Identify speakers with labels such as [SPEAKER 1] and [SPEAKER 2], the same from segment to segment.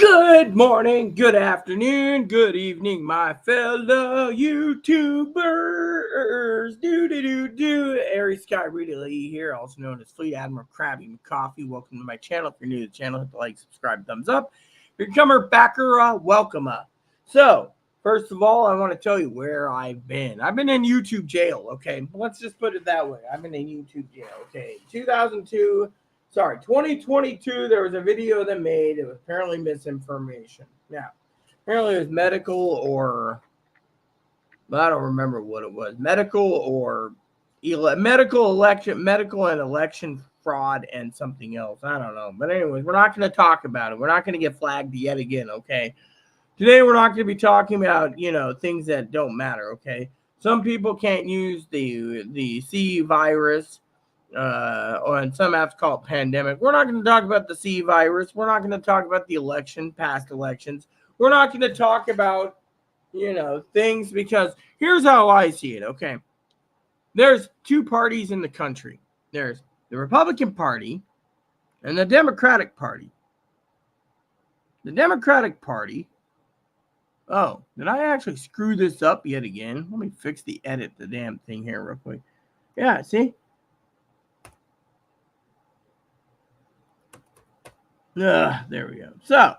[SPEAKER 1] Good morning, good afternoon, good evening, my fellow YouTubers. Do. Aries Sky Rita Lee here, also known as Fleet Admiral Krabby McCoffee. Welcome to my channel. If you're new to the channel, hit the like, subscribe, thumbs up. If you're a comer backer, welcome. So, first of all, I want to tell you where I've been. I've been in YouTube jail, okay? Let's just put it that way. I've been in YouTube jail, okay? 2022, there was a video that made, it was apparently misinformation. Now, apparently it was medical or, I don't remember what it was, medical and election fraud and something else. I don't know. But anyways, we're not going to talk about it. We're not going to get flagged yet again, okay? Today, we're not going to be talking about, things that don't matter, okay? Some people can't use the C virus, and some apps call it pandemic. We're not going to talk about the C virus. We're not going to talk about the past elections. We're not going to talk about, things, because here's how I see it, okay? There's two parties in the country. There's the Republican Party and the Democratic Party. The Democratic Party. Oh, did I actually screw this up yet again? Let me fix the damn thing here real quick. Yeah, see? There we go. So,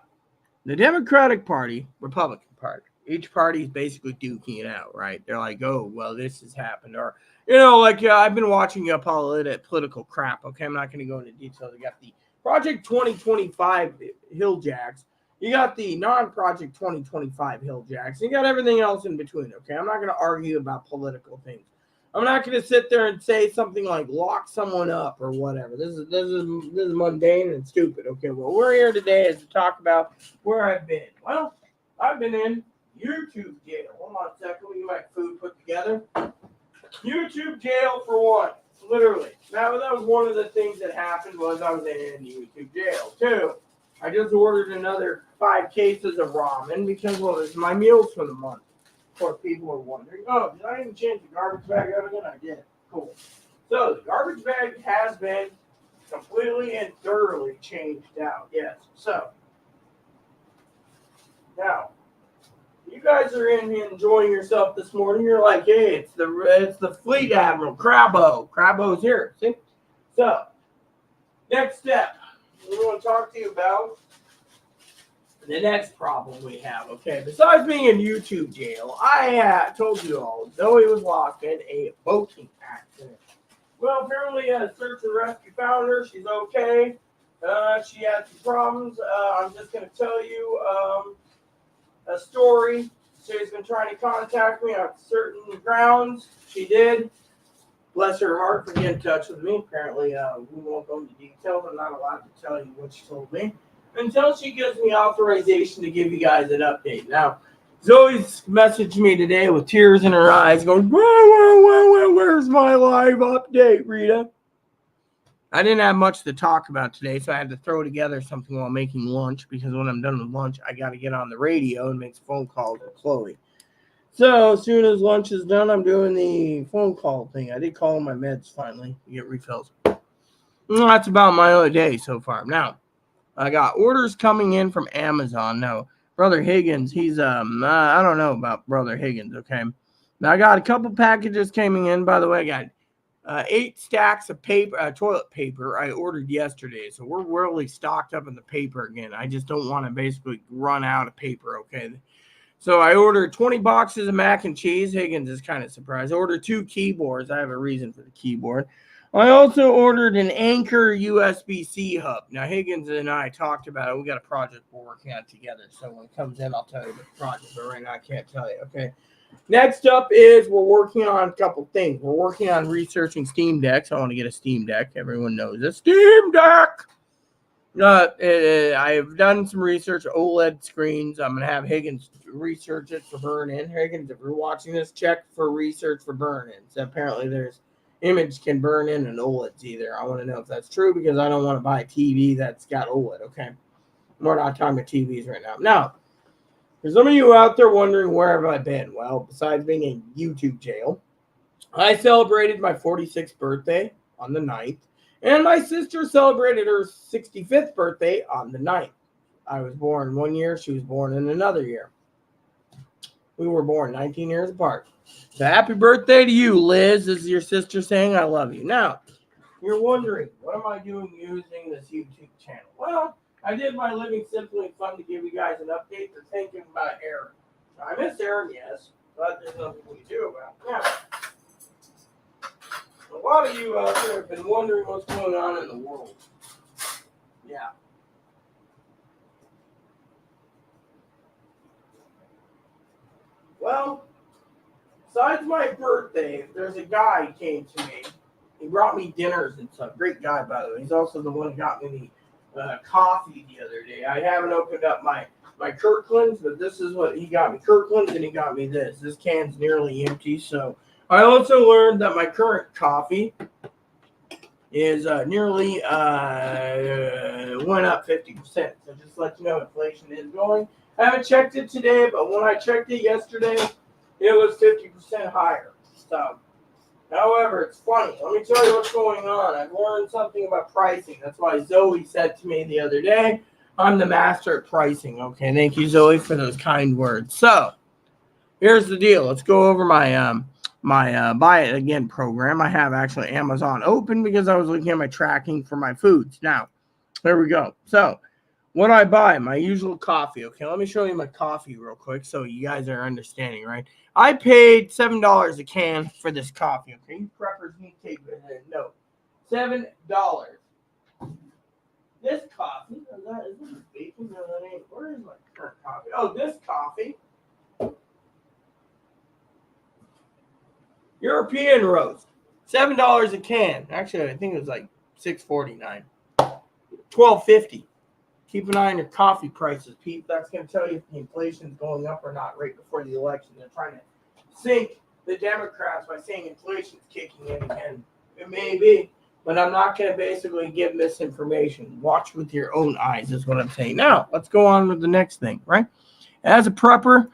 [SPEAKER 1] the Democratic Party, Republican Party, each party is basically duking it out, right? They're like, oh, well, this has happened. Or, I've been watching political crap, okay? I'm not going to go into detail. They got the Project 2025 Hill Jacks. You got the non-Project 2025 Hill Jacks. You got everything else in between, okay? I'm not going to argue about political things. I'm not going to sit there and say something like lock someone up or whatever. This is mundane and stupid. Okay, well, we're here today is to talk about where I've been. Well, I've been in YouTube jail. Hold on a second. We get my food put together. YouTube jail for what? Literally. Now, that was one of the things that happened was I was in YouTube jail. Two, I just ordered another 5 cases of ramen because, well, it's my meals for the month. Of course, people are wondering, oh, did I even change the garbage bag out again? I did. Cool. So, the garbage bag has been completely and thoroughly changed out. Yes. So, now, you guys are in here enjoying yourself this morning. You're like, hey, it's the Fleet Admiral, Crabbo. Crabbo's here. See? So, next step. We want to talk to you about the next problem we have, okay? Besides being in YouTube jail, I told you all, Zoe was lost in a boating accident. Well, apparently search and rescue found her. She's okay. She had some problems. I'm just going to tell you a story. She's been trying to contact me on certain grounds. She did. Bless her heart for getting in touch with me. Apparently, we won't go into details. I'm not allowed to tell you what she told me until she gives me authorization to give you guys an update. Now, Zoe's messaged me today with tears in her eyes going, where's my live update, Rita? I didn't have much to talk about today, so I had to throw together something while making lunch, because when I'm done with lunch, I got to get on the radio and make phone calls with Chloe. So, as soon as lunch is done, I'm doing the phone call thing. I did call my meds finally to get refills. That's about my other day so far. Now, I got orders coming in from Amazon. Now, Brother Higgins, he's, I don't know about Brother Higgins, okay? Now, I got a couple packages coming in. By the way, I got 8 stacks of paper, toilet paper I ordered yesterday. So, we're really stocked up in the paper again. I just don't want to basically run out of paper, okay? So, I ordered 20 boxes of mac and cheese. Higgins is kind of surprised. I ordered 2 keyboards. I have a reason for the keyboard. I also ordered an Anchor USB-C hub. Now, Higgins and I talked about it. We got a project we're working on together. So when it comes in, I'll tell you about the project. But right now, I can't tell you. Okay. Next up is we're working on a couple things. We're working on researching Steam Decks. I want to get a Steam Deck. Everyone knows it. Steam Deck! I've done some research, OLED screens. I'm going to have Higgins research it for burn-in. Higgins, if you're watching this, check for research for burn-ins. Apparently, there's image can burn in an OLEDs either. I want to know if that's true, because I don't want to buy a TV that's got OLED, okay? We're not talking about TVs right now. Now, for some of you out there wondering where have I been? Well, besides being in YouTube jail, I celebrated my 46th birthday on the 9th, and my sister celebrated her 65th birthday on the 9th. I was born 1 year. She was born in another year. We were born 19 years apart. So happy birthday to you, Liz. This is your sister saying I love you. Now, you're wondering, what am I doing using this YouTube channel? Well, I did my Living Simply and Fun to give you guys an update. They're thinking about Aaron. I miss Aaron, yes, but there's nothing we can do about it. Now, a lot of you out there have been wondering what's going on in the world. Yeah. Well, besides my birthday, there's a guy who came to me. He brought me dinners and stuff. Great guy, by the way. He's also the one who got me the coffee the other day. I haven't opened up my Kirkland's, but this is what he got me. Kirkland's, and he got me this. This can's nearly empty. So I also learned that my current coffee is nearly went up 50%. So just to let you know, inflation is going. I haven't checked it today, but when I checked it yesterday, it was 50% higher. So, however, it's funny. Let me tell you what's going on. I've learned something about pricing. That's why Zoe said to me the other day, I'm the master at pricing. Okay, thank you, Zoe, for those kind words. So, here's the deal. Let's go over my Buy It Again program. I have actually Amazon open because I was looking at my tracking for my foods. Now, there we go. So, what I buy, my usual coffee. Okay, let me show you my coffee real quick so you guys are understanding, right? I paid $7 a can for this coffee. Okay, you preppers need to take a note. $7. This coffee, is this bacon? No, that ain't. Where is my current coffee? Oh, this coffee. European roast. $7 a can. Actually, I think it was like $6.49. $12.50. Keep an eye on your coffee prices, Pete. That's going to tell you if the inflation is going up or not right before the election. They're trying to sink the Democrats by saying inflation is kicking in again. It may be, but I'm not going to basically give misinformation. Watch with your own eyes is what I'm saying. Now, let's go on with the next thing, right? As a prepper,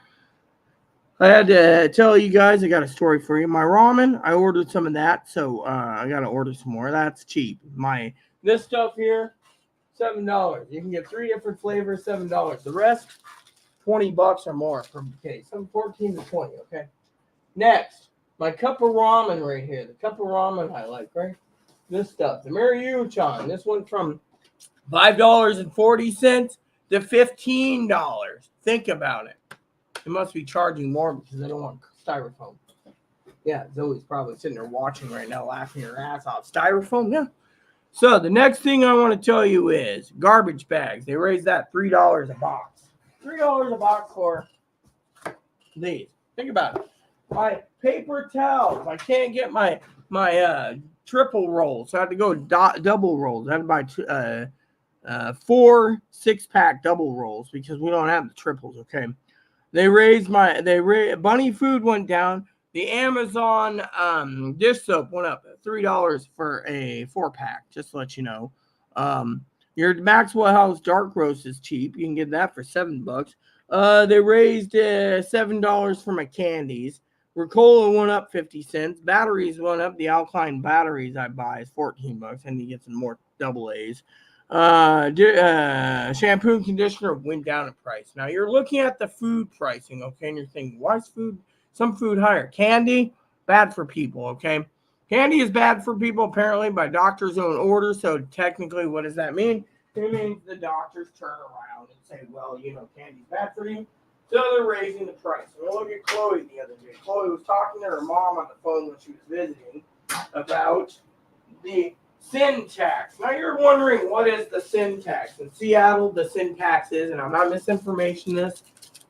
[SPEAKER 1] I had to tell you guys, I got a story for you. My ramen, I ordered some of that, so I got to order some more. That's cheap. This stuff here, $7. You can get 3 different flavors, $7. The rest, $20 or more per case. Some 14 to 20, okay? Next, my cup of ramen right here. The cup of ramen I like, right? This stuff. The Maruchan. This one from $5.40 to $15. Think about it. They must be charging more because they don't want styrofoam. Yeah, Zoe's probably sitting there watching right now, laughing her ass off. Styrofoam? Yeah. So the next thing I want to tell you is garbage bags. They raised that $3 a box. $3 a box for these. Think about it. My paper towels. I can't get my triple rolls. So I had to go double rolls. I had to buy 4 6-pack double rolls because we don't have the triples. Okay. Bunny food went down. The Amazon dish soap went up $3 for a 4-pack, just to let you know. Your Maxwell House dark roast is cheap. You can get that for $7. They raised $7 for my candies. Ricola went up 50 cents. Batteries went up. The alkaline batteries I buy is $14. And you get some more double A's. Shampoo and conditioner went down in price. Now you're looking at the food pricing, okay, and you're thinking, why is some food higher? Candy, bad for people, okay? Candy is bad for people apparently by doctor's own order. So technically, what does that mean? It means the doctors turn around and say, well, candy's bad for you. So they're raising the price. And look at Chloe the other day. Chloe was talking to her mom on the phone when she was visiting about the sin tax. Now you're wondering, what is the sin tax? In Seattle, the sin tax is, and I'm not misinformation this,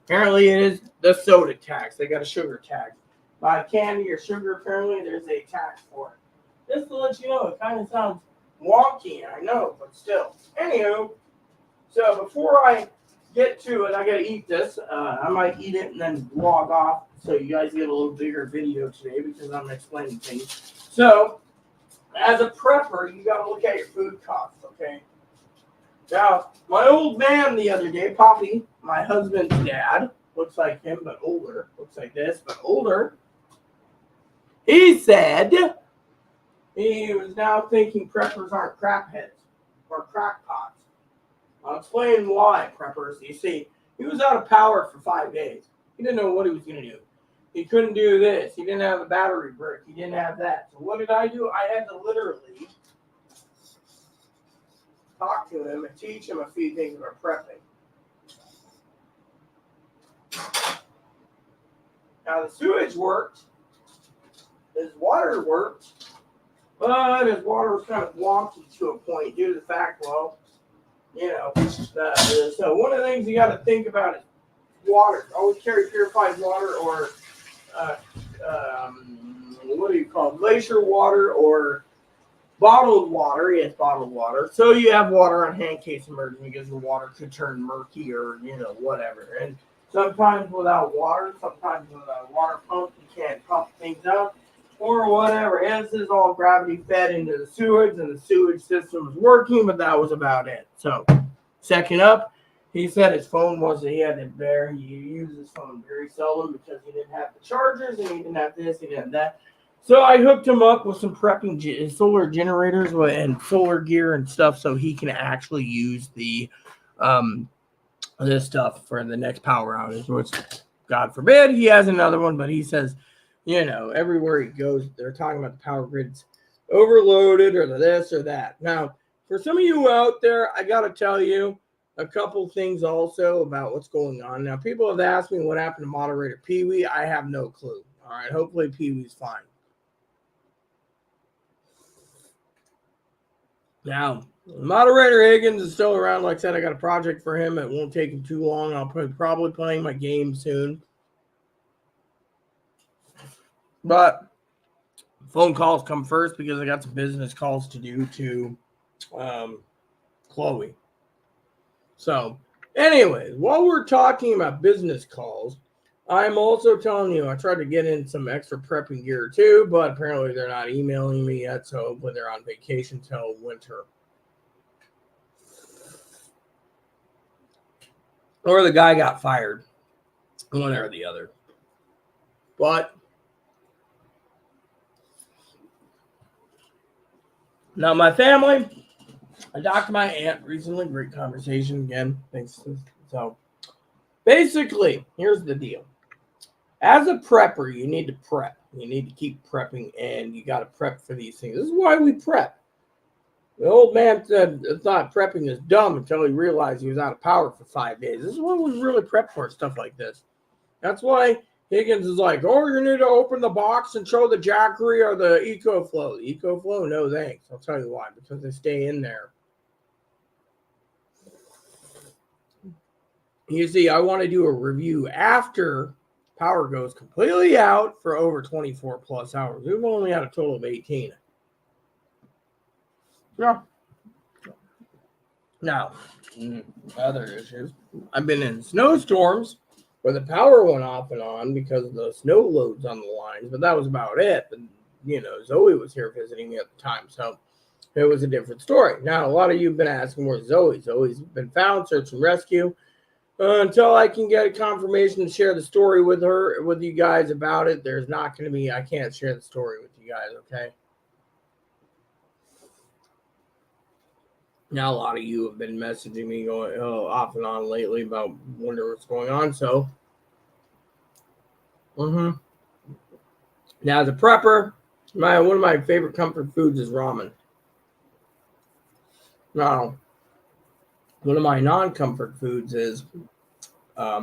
[SPEAKER 1] apparently it is the soda tax. They got a sugar tax. Buy candy or sugar, apparently there's a tax for it. Just to let you know, it kind of sounds wonky, I know, but still. Anywho, so before I get to it, I got to eat this. I might eat it and then log off so you guys get a little bigger video today because I'm explaining things. So, as a prepper, you got to look at your food costs, okay? Now, my old man the other day, Poppy, my husband's dad, looks like him but older, looks like this but older, he said he was now thinking preppers aren't crap heads or crackpots. explain why, preppers. You see, he was out of power for 5 days. He didn't know what he was going to do. He couldn't do this. He didn't have a battery brick. He didn't have that. So what did I do? I had to literally talk to him and teach him a few things about prepping. Now, the sewage worked. His water worked. But his water was kind of wonky to a point due to the fact, well, so one of the things you got to think about is water. Always carry purified water or what do you call it? Glacier water or bottled water. Yes, bottled water. So you have water on hand in case of emergency because your water could turn murky or whatever. And sometimes without water, sometimes without a water pump, you can't pump things up. Or whatever. This is all gravity fed into the sewage, and the sewage system was working, but that was about it. So, second up, he said his phone wasn't, he had it there. He used his phone very seldom because he didn't have the chargers, and he didn't have this, he didn't have that. So, I hooked him up with some prepping solar generators and solar gear and stuff so he can actually use the this stuff for the next power outage, which, God forbid, he has another one, but he says, everywhere he goes, they're talking about the power grid's overloaded or this or that. Now, for some of you out there, I got to tell you a couple things also about what's going on. Now, people have asked me what happened to moderator Pee-wee. I have no clue. All right, hopefully Pee-wee's fine. Now, moderator Higgins is still around. Like I said, I got a project for him. It won't take him too long. I'll probably playing my game soon. But phone calls come first because I got some business calls to do to Chloe. So, anyways, while we're talking about business calls, I'm also telling you I tried to get in some extra prepping gear too, but apparently they're not emailing me yet, so hopefully they're on vacation till winter. Or the guy got fired. One or the other. But now, my family, I talked to my aunt recently. Great conversation again. Thanks. So, basically, here's the deal. As a prepper, you need to prep. You need to keep prepping, and you got to prep for these things. This is why we prep. The old man thought prepping is dumb until he realized he was out of power for 5 days. This is what we really prep for, stuff like this. That's why Higgins is like, oh, you need to open the box and show the Jackery or the EcoFlow. The EcoFlow? No, thanks. I'll tell you why. Because they stay in there. You see, I want to do a review after power goes completely out for over 24 plus hours. We've only had a total of 18. Yeah. Now, other issues. I've been in snowstorms where the power went off and on because of the snow loads on the lines, but that was about it. But, Zoe was here visiting me at the time, so it was a different story. Now, a lot of you have been asking where's Zoe. Zoe's been found, search and rescue. Until I can get a confirmation to share the story with you guys about it, there's not going to be, I can't share the story with you guys, okay? Now, a lot of you have been messaging me going off and on lately about wondering what's going on, so. Now, as a prepper, one of my favorite comfort foods is ramen. Now, one of my non-comfort foods is, I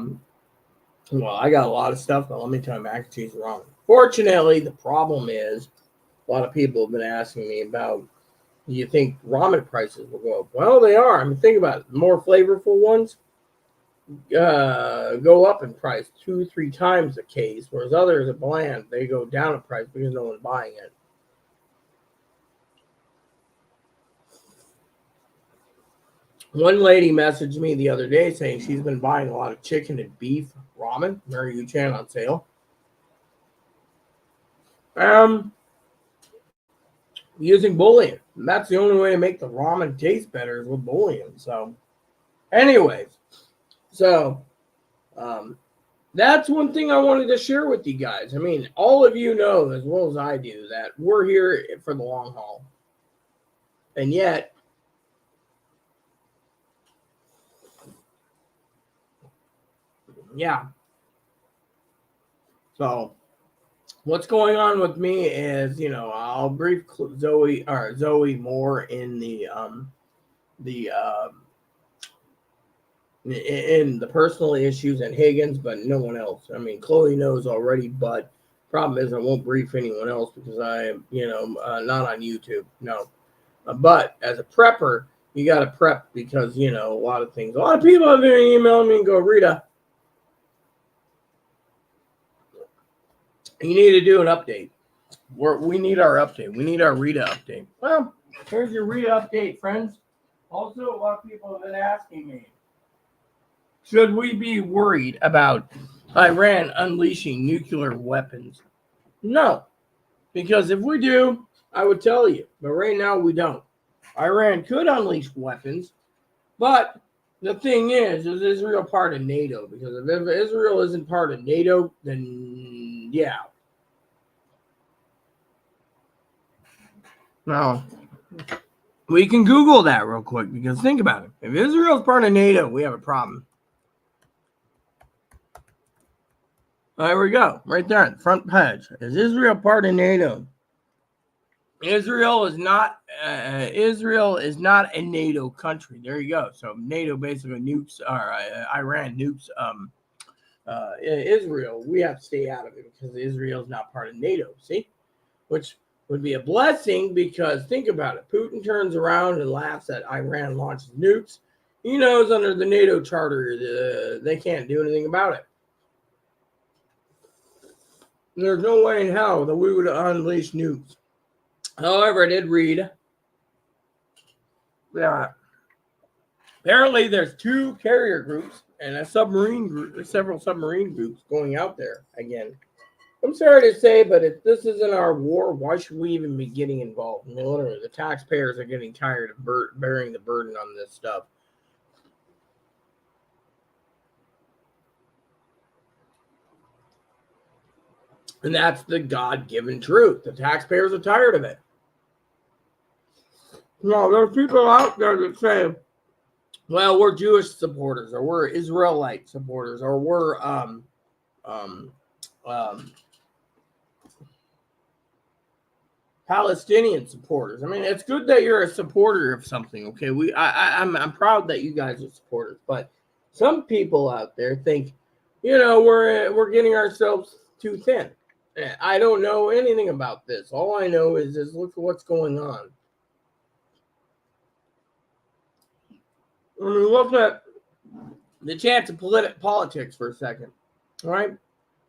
[SPEAKER 1] got a lot of stuff, but let me tell you, mac and cheese and ramen. Fortunately, the problem is, a lot of people have been asking me about, do you think ramen prices will go up? Well, they are. I mean, think about it. The more flavorful ones go up in price 2-3 times a case, whereas others are bland. They go down in price because no one's buying it. One lady messaged me the other day saying she's been buying a lot of chicken and beef ramen. Mary Yu-Chan on sale. Using bouillon. And that's the only way to make the ramen taste better is with bouillon. So, anyways. That's one thing I wanted to share with you guys. I mean, all of you know as well as I do that we're here for the long haul. And yet, yeah. So what's going on with me is, I'll brief Zoe more in the in the personal issues and Higgins, but no one else. I mean, Chloe knows already, but problem is I won't brief anyone else because I am, not on YouTube. No, but as a prepper, you got to prep because a lot of things. A lot of people have been emailing me and go, Rita, you need to do an update. We need our update. We need our Rita update. Well, here's your Rita update, friends. Also, a lot of people have been asking me, should we be worried about Iran unleashing nuclear weapons? No, because if we do, I would tell you. But right now, we don't. Iran could unleash weapons, but the thing is Israel part of NATO? Because if Israel isn't part of NATO, then yeah. Now, we can Google that real quick because think about it. If Israel's part of NATO, we have a problem. There we go. Right there on the front page. Is Israel part of NATO? Israel is not a NATO country. There you go. So NATO basically nukes, or Iran nukes Israel. We have to stay out of it because Israel is not part of NATO. See? Which would be a blessing because think about it. Putin turns around and laughs at Iran launches nukes. He knows under the NATO charter they can't do anything about it. There's no way in hell that we would unleash nukes. However, I did read that apparently there's 2 carrier groups and a submarine group, several submarine groups going out there again. I'm sorry to say, but if this isn't our war, why should we even be getting involved? I mean, literally, the taxpayers are getting tired of bearing the burden on this stuff. And that's the God-given truth. The taxpayers are tired of it. No, there's people out there that say, well, we're Jewish supporters, or we're Israelite supporters, or we're Palestinian supporters. I mean, it's good that you're a supporter of something. Okay, I'm proud that you guys are supporters, but some people out there think, we're getting ourselves too thin. I don't know anything about this. All I know is look at what's going on. When we look at the chance of politics for a second, all right?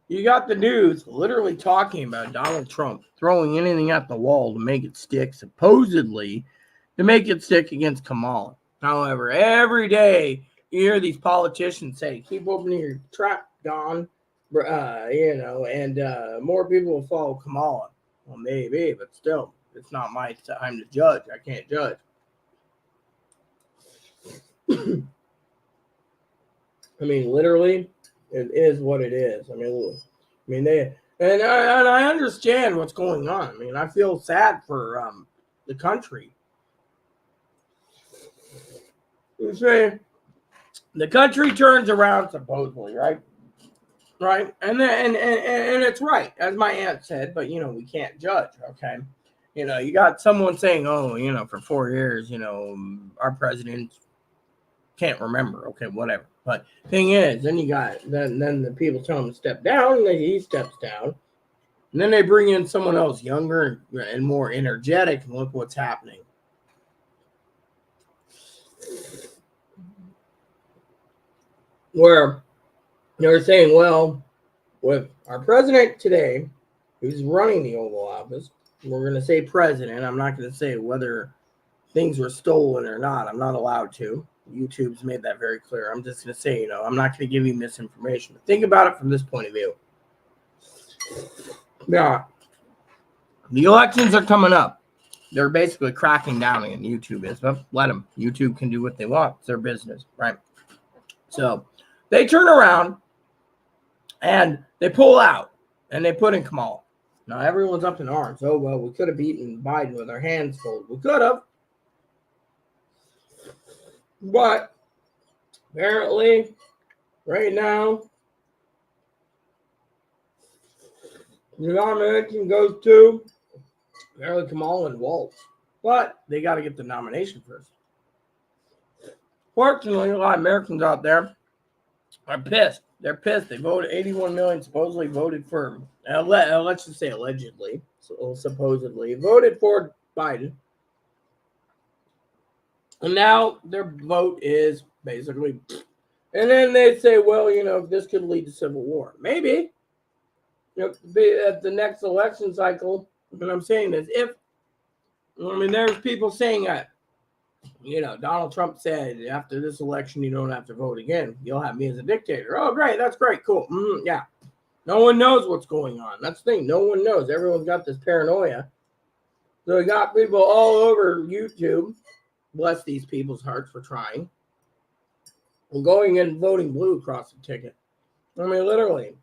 [SPEAKER 1] You got the news literally talking about Donald Trump throwing anything at the wall to make it stick, supposedly to make it stick against Kamala. However, every day you hear these politicians say, keep opening your trap, Don, and more people will follow Kamala. Well, maybe, but still, it's not my time to judge. I can't judge. I mean, literally, it is what it is. I mean, I understand what's going on. I mean, I feel sad for the country. You see, the country turns around supposedly, right? Right, and it's right, as my aunt said. But we can't judge. Okay, you got someone saying, "Oh, for 4 years, our president." Can't remember. Okay, whatever. But thing is, then you got then the people tell him to step down, and then he steps down, and then they bring in someone else younger and more energetic, and look what's happening. Where they're saying, well, with our president today, who's running the Oval Office, we're going to say president. I'm not going to say whether things were stolen or not. I'm not allowed to. YouTube's made that very clear. I'm just going to say, I'm not going to give you misinformation. But think about it from this point of view. Yeah. The elections are coming up. They're basically cracking down on YouTube is, but let them. YouTube can do what they want. It's their business, right? So they turn around and they pull out and they put in Kamala. Now everyone's up in arms. Oh, well, we could have beaten Biden with our hands full. We could have. But apparently, right now, The nomination goes to apparently Kamala and Waltz. But they got to get the nomination first. Fortunately, a lot of Americans out there are pissed. They're pissed. They voted 81 million supposedly voted for, let's just say allegedly, supposedly, voted for Biden. And now their vote is basically, and then they say, well, this could lead to civil war. Maybe. At the next election cycle, what I'm saying is there's people saying that, Donald Trump said after this election, you don't have to vote again. You'll have me as a dictator. Oh, great. That's great. Cool. Yeah. No one knows what's going on. That's the thing. No one knows. Everyone's got this paranoia. So we got people all over YouTube. Bless these people's hearts for trying. Going and voting blue across the ticket. Literally.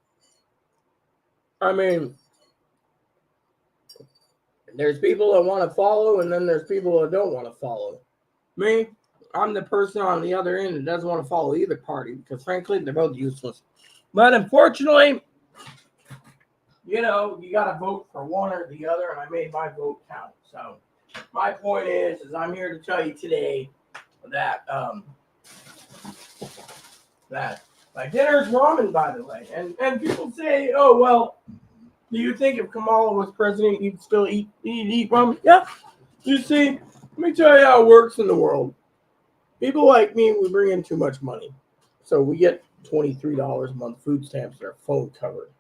[SPEAKER 1] There's people that want to follow, and then there's people that don't want to follow. Me, I'm the person on the other end that doesn't want to follow either party because, frankly, they're both useless. But unfortunately, you got to vote for one or the other, and I made my vote count. So my point is I'm here to tell you today that my dinner's ramen, by the way. And people say, oh, well, do you think if Kamala was president, you'd still eat ramen? Yeah. You see, let me tell you how it works in the world. People like me, we bring in too much money. So we get $23 a month food stamps and our phone covered.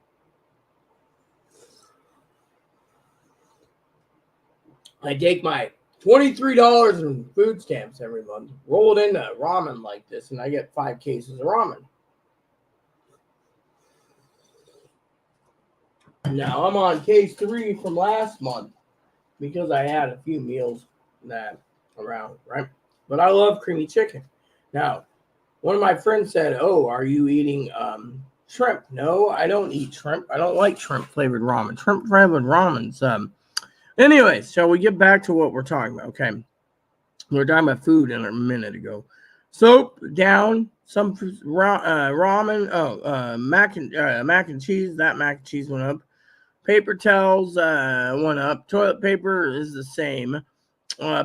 [SPEAKER 1] I take my $23 in food stamps every month, roll it into ramen like this, and I get 5 cases of ramen. Now I'm on case 3 from last month because I had a few meals that around, right? But I love creamy chicken. Now, one of my friends said, oh, are you eating shrimp? No, I don't eat shrimp. I don't like shrimp flavored ramen. Shrimp flavored ramen's anyways, shall we get back to what we're talking about? Okay. We were talking about food a minute ago. Soap down, some ramen, mac and cheese. That mac and cheese went up. Paper towels went up. Toilet paper is the same.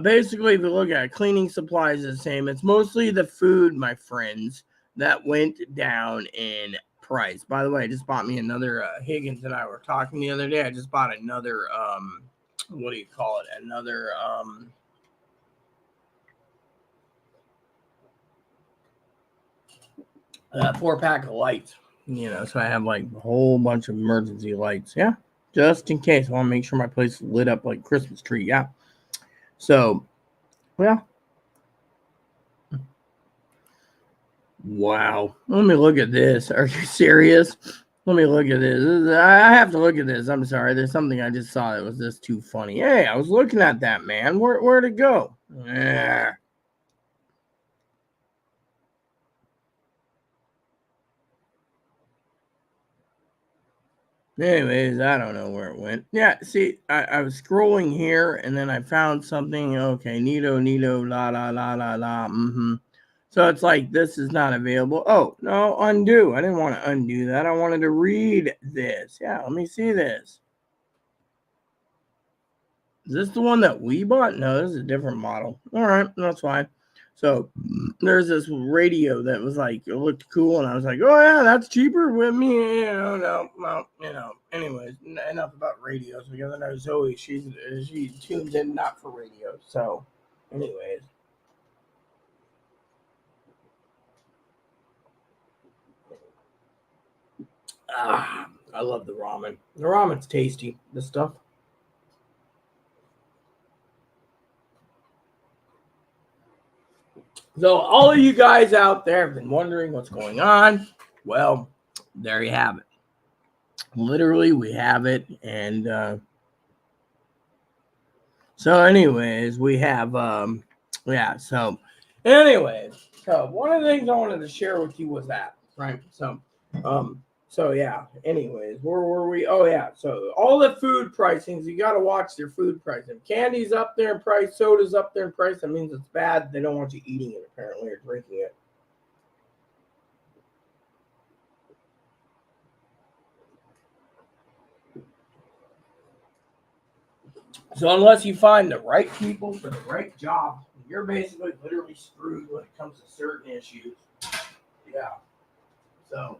[SPEAKER 1] Basically, if you look at it, cleaning supplies is the same. It's mostly the food, my friends, that went down in price. By the way, I just bought me another, Higgins and I were talking the other day. I just bought another, what do you call it? Another, 4-pack of lights, so I have like a whole bunch of emergency lights. Yeah. Just in case. I want to make sure my place is lit up like a Christmas tree. Yeah. So, yeah. Wow. Let me look at this. Are you serious? Let me look at this. I have to look at this. I'm sorry. There's something I just saw that was just too funny. Hey, I was looking at that, man. Where'd it go? Yeah. Anyways, I don't know where it went. Yeah, see, I was scrolling here, and then I found something. Okay, Nito, la, la, la, la, la. So it's like, this is not available. Oh, no, undo. I didn't want to undo that. I wanted to read this. Yeah, let me see this. Is this the one that we bought? No, this is a different model. All right, that's fine. So there's this radio that was like, it looked cool, and I was like, oh yeah, that's cheaper with me. Anyways, enough about radios because I know Zoe, she tunes in not for radio. So, anyways. I love the ramen. The ramen's tasty. This stuff. So all of you guys out there have been wondering what's going on. Well, there you have it. Literally, we have it. And so anyways, we have, so anyways, so one of the things I wanted to share with you was that, right? So yeah, anyways, where were we? Oh yeah, so all the food pricings, you got to watch their food pricing. Candy's up there in price, soda's up there in price. That means it's bad. They don't want you eating it apparently or drinking it. So unless you find the right people for the right job, you're basically literally screwed when it comes to certain issues. Yeah. So,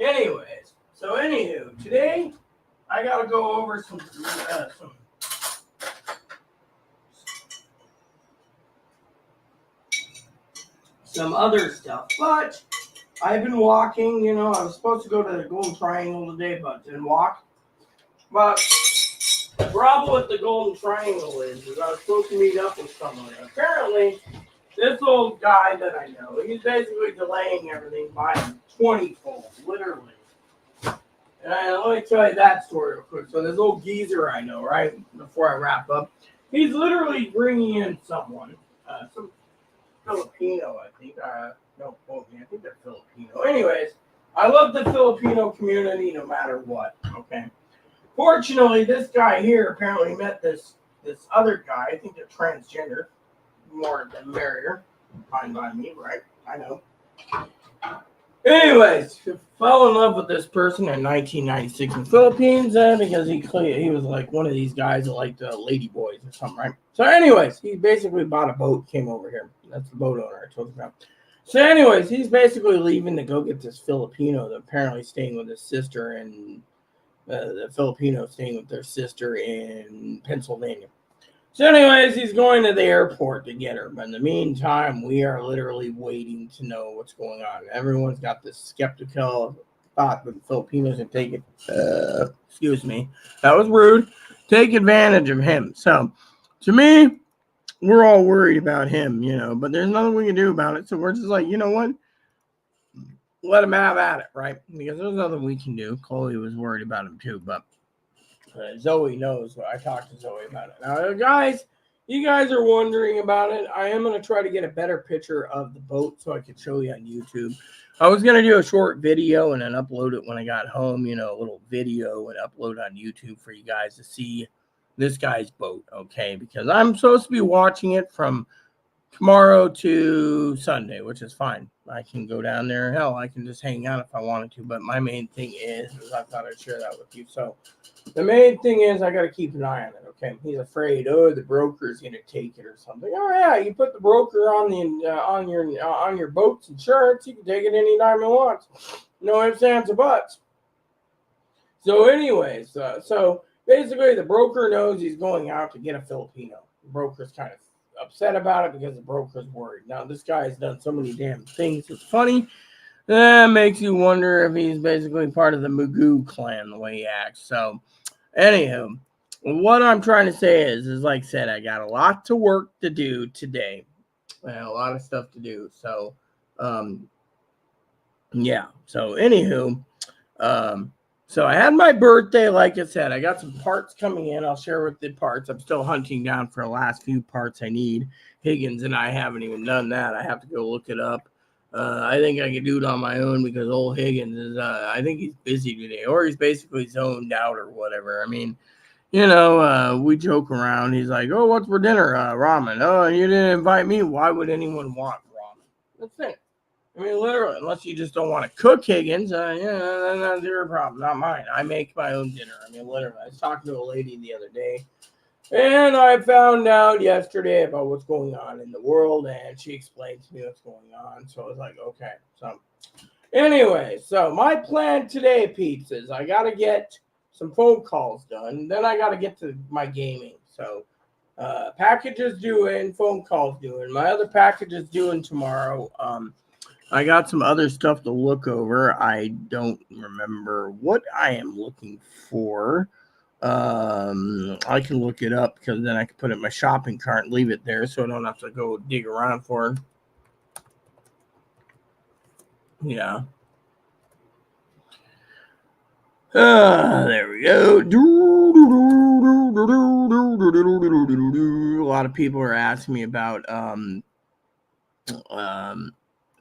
[SPEAKER 1] anyways, anywho, today I gotta go over some other stuff, but I've been walking. You know, I was supposed to go to the Golden Triangle today, but didn't walk. But the problem with the Golden Triangle is I was supposed to meet up with someone. Apparently, this old guy that I know, he's basically delaying everything by 20-fold, literally. And let me tell you that story real quick. So this old geezer I know, right, before I wrap up, he's literally bringing in someone, some Filipino, I think. Don't quote me. I think they're Filipino. Anyways, I love the Filipino community no matter what, okay? Fortunately, this guy here apparently met this other guy. I think they're transgender. More than merrier. Fine by me, right? I know. Anyways, fell in love with this person in 1996 in the Philippines because he was like one of these guys that liked lady boys or something, right? So anyways, he basically bought a boat, came over here. That's the boat owner I told you about. So anyways, he's basically leaving to go get this Filipino that apparently staying with his sister and the Filipino staying with their sister in Pennsylvania. So anyways, he's going to the airport to get her. But in the meantime, we are literally waiting to know what's going on. Everyone's got this skeptical thought that the Filipinos would take it. Excuse me. That was rude. Take advantage of him. So to me, we're all worried about him, you know. But there's nothing we can do about it. So we're just like, you know what? Let him have at it, right? Because there's nothing we can do. Chloe was worried about him too, but Zoe knows. I talked to Zoe about it. Now, guys, you guys are wondering about it. I am going to try to get a better picture of the boat so I can show you on YouTube. I was going to do a short video and then upload it when I got home, you know, a little video and upload on YouTube for you guys to see this guy's boat, okay? Because I'm supposed to be watching it from tomorrow to Sunday, which is fine. I can go down there. Hell, I can just hang out if I wanted to. But my main thing is I thought I'd share that with you. So the main thing is I got to keep an eye on it. Okay, he's afraid. Oh, the broker's gonna take it or something. Oh yeah, you put the broker on the on your boat's insurance. You can take it anytime you want. No ifs, ands, or buts. So, anyways, so basically the broker knows he's going out to get a Filipino. The broker's kind of upset about it because the broker's worried. Now, this guy's done so many damn things. It's funny. That makes you wonder if he's basically part of the Magoo clan, the way he acts. So, anywho, what I'm trying to say is like I said, I got a lot to work to do today. A lot of stuff to do. So, yeah. So, anywho, so I had my birthday, like I said. I got some parts coming in. I'll share with the parts. I'm still hunting down for the last few parts I need. Higgins and I haven't even done that. I have to go look it up. I think I can do it on my own because old Higgins is, I think he's busy today. Or he's basically zoned out or whatever. I mean, you know, we joke around. He's like, oh, what's for dinner? Ramen. Oh, you didn't invite me. Why would anyone want ramen? That's it. I mean, literally, unless you just don't want to cook, Higgins, yeah, that's your problem, not mine. I make my own dinner. I mean, literally, I was talking to a lady the other day, and I found out yesterday about what's going on in the world, and she explained to me what's going on. So I was like, okay. So, anyway, so my plan today, peeps, is I got to get some phone calls done. Then I got to get to my gaming. So, packages due in, phone calls due in. My other package is due in tomorrow. I got some other stuff to look over. I don't remember what I am looking for. I can look it up because then I can put it in my shopping cart and leave it there so I don't have to go dig around for it. Yeah. There we go. A lot of people are asking me about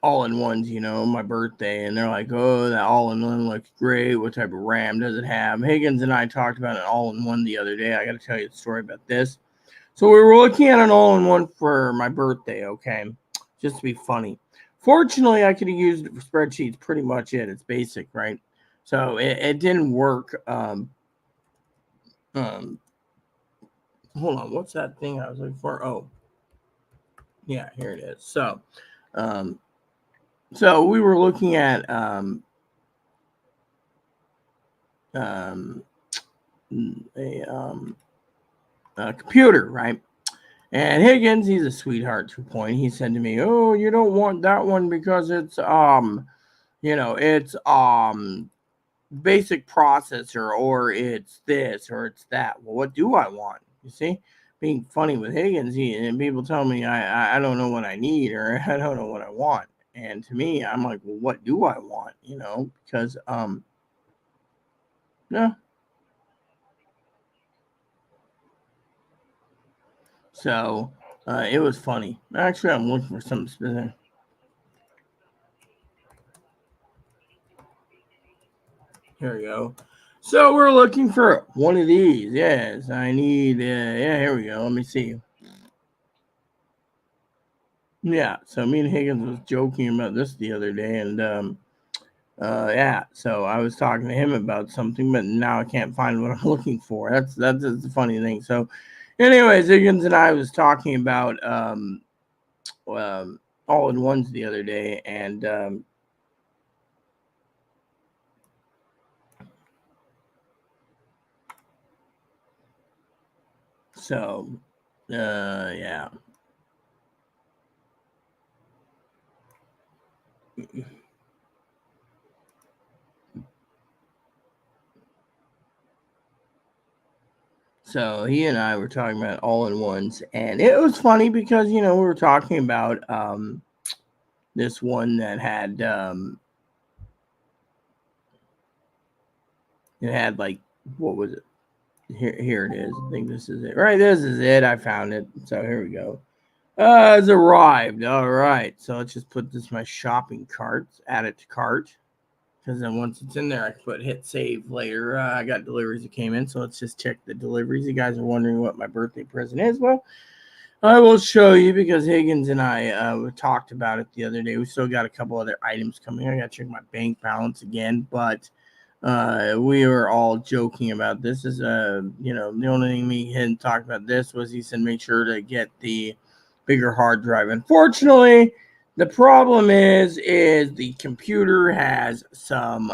[SPEAKER 1] all-in-ones, you know, my birthday, and they're like, oh, that all-in-one looks great. What type of RAM does it have? Higgins and I talked about an all-in-one the other day. I got to tell you the story about this. So we were looking at an all-in-one for my birthday, okay, just to be funny. Fortunately, I could have used it for spreadsheets, pretty much it. It's basic, right? So it didn't work. hold on, what's that thing I was looking for? Oh, yeah, here it is. Um, so we were looking at um, a, um, a computer, right? And Higgins, he's a sweetheart to a point. He said to me, "Oh, you don't want that one because it's it's basic processor, or it's this or it's that." Well, what do I want? You see, being funny with Higgins, and people tell me I don't know what I need, or I don't know what I want. And to me, I'm like, well, what do I want? Because yeah. So it was funny. Actually, I'm looking for something specific. Here we go. So we're looking for one of these. Yes, I need. Yeah, here we go. Let me see. Yeah. So me and Higgins was joking about this the other day, and yeah. So I was talking to him about something, but now I can't find what I'm looking for. That's the funny thing. So, anyways, Higgins and I was talking about um all in ones the other day, and so yeah. So he and I were talking about all in ones, and it was funny because we were talking about this one that had it had like, what was it? Here it is. I think this is it. Right, this is it. I found it. So here we go. It's arrived. All right. So let's just put this in my shopping cart. Add it to cart. Because then once it's in there, I can hit save later. I got deliveries that came in, so let's just check the deliveries. You guys are wondering what my birthday present is. Well, I will show you because Higgins and I we talked about it the other day. We still got a couple other items coming. I got to check my bank balance again, but we were all joking about this. Is the only thing me and talked about this was he said make sure to get the bigger hard drive. Unfortunately, the problem is the computer has some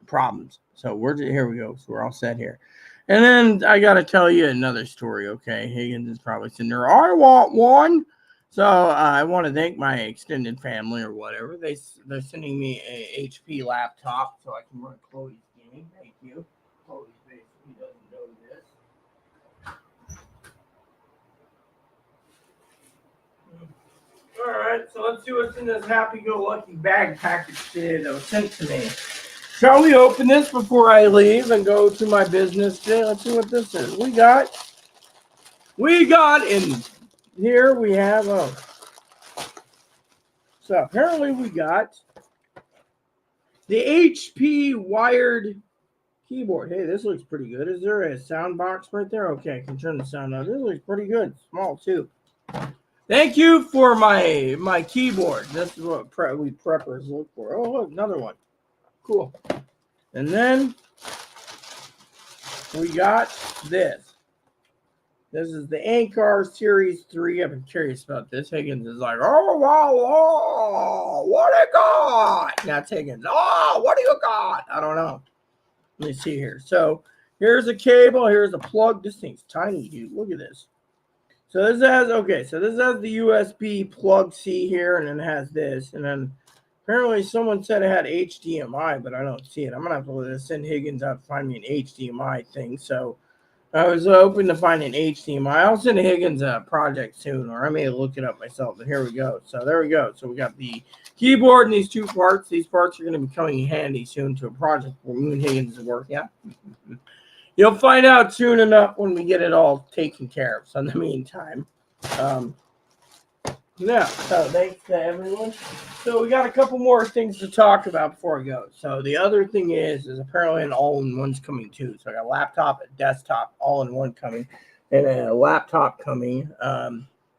[SPEAKER 1] problems. So here we go. So we're all set here. And then I got to tell you another story, okay? Higgins is probably sitting there, I want one. So I want to thank my extended family or whatever. They're sending me a HP laptop so I can run Chloe's gaming. Thank you. Chloe's basically doesn't know this. All right, so let's see what's in this happy-go-lucky bag package today that was sent to me. Shall we open this before I leave and go to my business today? Let's see what this is. We got in here, we have, so apparently we got the HP wired keyboard. Hey, this looks pretty good. Is there a sound box right there? Okay, I can turn the sound on. This looks pretty good. Small, too. Thank you for my keyboard. This is what we preppers look for. Oh, look, another one. Cool. And then we got this. This is the Anchor Series 3. I've been curious about this. Higgins is like, oh, wow, oh, what do you got? That's Higgins. Oh, what do you got? I don't know. Let me see here. So here's a cable. Here's a plug. This thing's tiny, dude. Look at this. So this has the USB plug C here, and then it has this. And then apparently someone said it had HDMI, but I don't see it. I'm going to have to send Higgins out to find me an HDMI thing. So I was hoping to find an HDMI. I'll send Higgins a project soon, or I may look it up myself. But here we go. So there we go. So we got the keyboard and these two parts. These parts are going to be coming in handy soon to a project where me and Higgins is working on. You'll find out soon enough when we get it all taken care of. So in the meantime, yeah. So thanks to everyone. So we got a couple more things to talk about before I go. So the other thing is apparently an all-in-one's coming too. So I got a laptop, a desktop, all-in-one coming, and a laptop coming.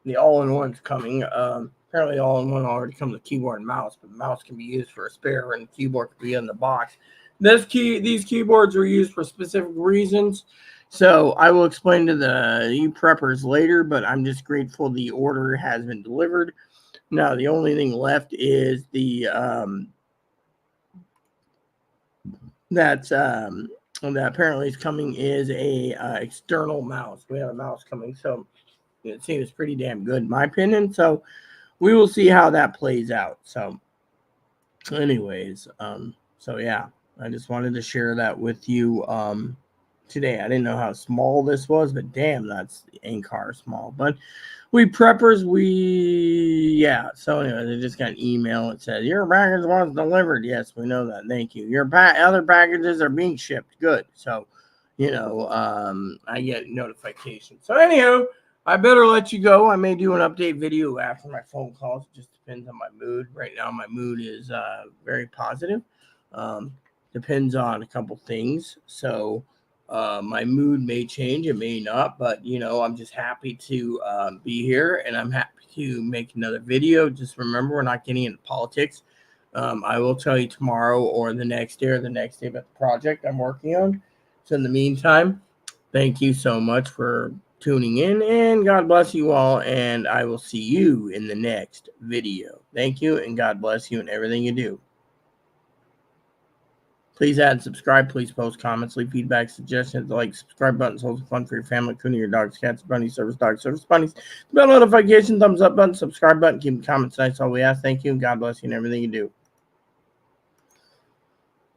[SPEAKER 1] The all-in-one's coming. Apparently all-in-one already comes with keyboard and mouse, but the mouse can be used for a spare, and the keyboard can be in the box. These keyboards are used for specific reasons. So I will explain to you preppers later, but I'm just grateful the order has been delivered. Now the only thing left is that apparently is coming is a external mouse. We have a mouse coming, so it seems pretty damn good in my opinion. So we will see how that plays out. So anyways, so yeah, I just wanted to share that with you today. I didn't know how small this was, but damn, that's the Ancar small. But we preppers, yeah. So anyways, I just got an email that says your package was delivered. Yes, we know that. Thank you. Your other packages are being shipped. Good. So, I get notifications. So anyhow, I better let you go. I may do an update video after my phone calls. It just depends on my mood. Right now, my mood is very positive. Depends on a couple things. So my mood may change, it may not, but I'm just happy to be here, and I'm happy to make another video. Just remember, we're not getting into politics. I will tell you tomorrow or the next day about the project I'm working on. So in the meantime, thank you so much for tuning in, and God bless you all, and I will see you in the next video. Thank you, and God bless you in everything you do. Please add and subscribe. Please post comments, leave feedback, suggestions. The like, subscribe buttons holds fun for your family, including your dogs, cats, bunnies, service dogs, service bunnies. The bell notification, thumbs up button, subscribe button, keep the comments nice. All we ask. Thank you, and God bless you in everything you do.